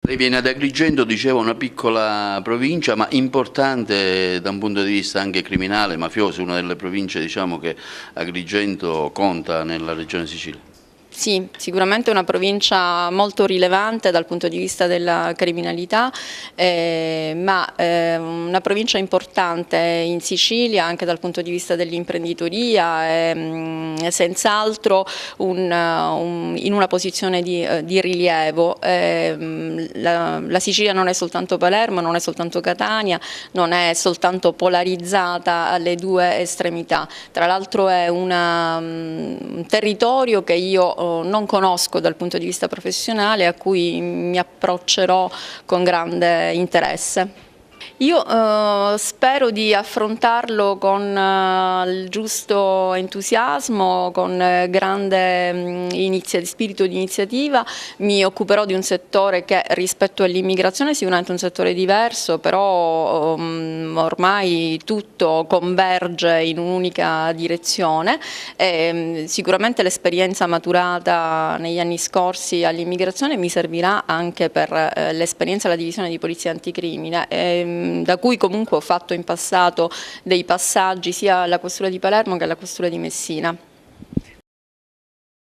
Lei viene ad Agrigento, dicevo, una piccola provincia, ma importante da un punto di vista anche criminale, mafioso, una delle province, diciamo, che Agrigento conta nella regione Sicilia. Sì, sicuramente è una provincia molto rilevante dal punto di vista della criminalità, ma una provincia importante in Sicilia anche dal punto di vista dell'imprenditoria, senz'altro in una posizione di rilievo. La Sicilia non è soltanto Palermo, non è soltanto Catania, non è soltanto polarizzata alle due estremità. Tra l'altro è un territorio che io non conosco dal punto di vista professionale, a cui mi approccerò con grande interesse. Io spero di affrontarlo con il giusto entusiasmo, con grande spirito di iniziativa. Mi occuperò di un settore che rispetto all'immigrazione è sicuramente un settore diverso, però ormai tutto converge in un'unica direzione e sicuramente l'esperienza maturata negli anni scorsi all'immigrazione mi servirà anche per l'esperienza alla divisione di polizia anticrimine. Da cui comunque ho fatto in passato dei passaggi sia alla questura di Palermo che alla questura di Messina.